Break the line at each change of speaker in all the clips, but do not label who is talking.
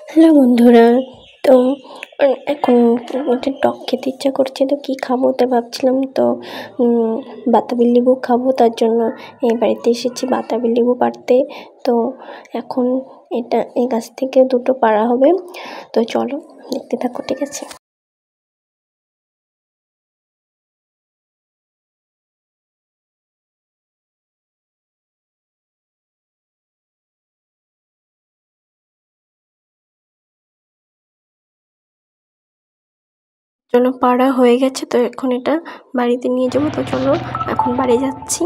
Hello বন্ধুরা, তো এখন হচ্ছে টক খেতে ইচ্ছা করছে, তো কী খাবো তা ভাবছিলাম। তো বাতাবি লেবু খাবো, তার জন্য এই বাড়িতে এসেছি বাতাবি লেবু পাড়তে। তো এখন এই গাছ থেকে দুটো পাড়া হবে, তো চলো দেখতে থাকো, ঠিক আছে। চলো, পাড়া হয়ে গেছে, তো এখন এটা বাড়িতে নিয়ে যাবো। তো চলো এখন বাড়ি যাচ্ছি।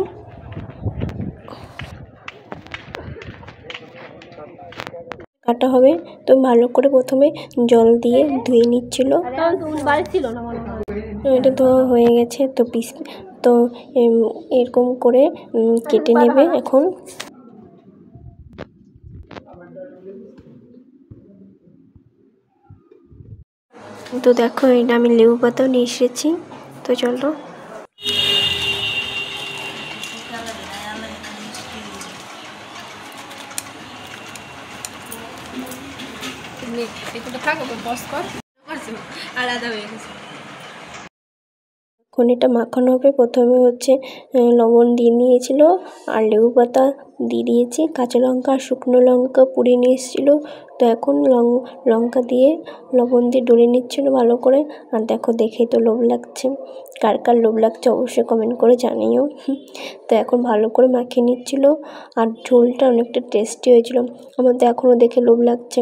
কাটা হবে, তো ভালো করে প্রথমে জল দিয়ে ধুয়ে নিচ্ছিল। এটা তো হয়ে গেছে, তো তো এরকম করে কেটে নেবে এখন। তো দেখো, এটা আমি লেবু পাতাও নিয়ে এসেছি, তো চলো। এখন এটা মাখানো হবে। প্রথমে হচ্ছে লবণ দিয়ে নিয়েছিল, আর লেবু পাতা দিয়ে দিয়েছি, কাঁচা লঙ্কা আর শুকনো লঙ্কা পুড়িয়ে নিয়ে এসেছিলো। তো এখন লঙ্কা দিয়ে লবণ দিয়ে ডলে নিচ্ছিল ভালো করে। আর দেখো, দেখেই তো লোভ লাগছে। কার কার লোভ লাগছে অবশ্যই কমেন্ট করে জানিও। তো এখন ভালো করে মাখিয়ে নিচ্ছিল, আর ঝোলটা অনেকটা টেস্টি হয়েছিল। আমার তো এখনও দেখে লোভ লাগছে।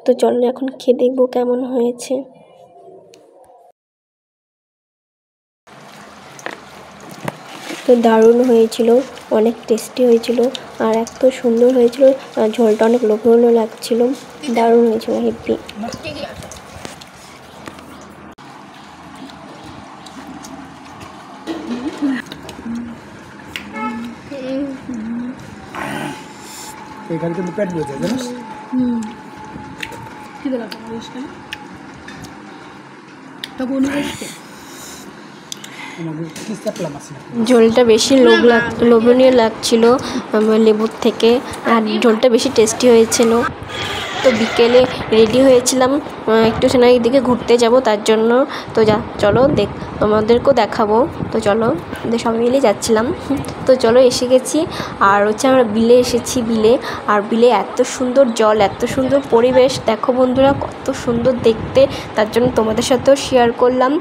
তো চলো এখন খেয়ে দেখবো কেমন হয়েছে। তো দারুণ হয়েছিল, অনেক টেস্টি হয়েছিল, আর এত সুন্দর হয়েছিল। আর ঝোলটা অনেক লোভনীয় লাগছিল, দারুণ হয়েছিল, হেব্বি।
এখানে কিন্তু পেট ভরে যায়, জানিস?
ঝোলটা বেশি লোভনীয় লাগছিল লেবুর থেকে, আর ঝোলটা বেশি টেস্টি হয়েছিল। তো বিকেলে রেডি হয়েছিলাম একটু সোনার দিকে ঘুরতে যাব, তার জন্য। তো চলো তোমাদেরকেও দেখাবো। তো চলো, সবাই মিলে যাচ্ছিলাম। তো চলো এসে গেছি, আর হচ্ছে আমরা বিলে এসেছি। আর বিলে এত সুন্দর জল, এত সুন্দর পরিবেশ, দেখো বন্ধুরা কত সুন্দর দেখতে, তার জন্য তোমাদের সাথেও শেয়ার করলাম।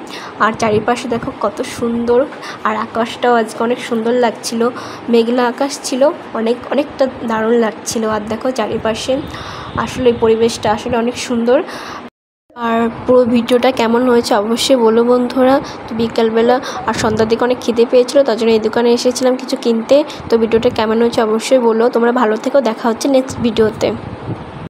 আর চারিপাশে দেখো কত সুন্দর, আর আকাশটাও আজকে অনেক সুন্দর লাগছিল, মেঘলা আকাশ ছিল, অনেকটা দারুণ লাগছিল। আর দেখো চারিপাশে আসলে পরিবেশটা আসলে অনেক সুন্দর। আর পুরো ভিডিওটা কেমন হয়েছে অবশ্যই বলো বন্ধুরা। তো বিকালবেলা আর সন্ধ্যার দিকে অনেক খিদে পেয়েছিল, তার জন্য এই দোকানে এসেছিলাম কিছু কিনতে। তো ভিডিওটা কেমন হয়েছে অবশ্যই বলো। তোমরা ভালো থেকো, দেখা হচ্ছে নেক্সট ভিডিওতে।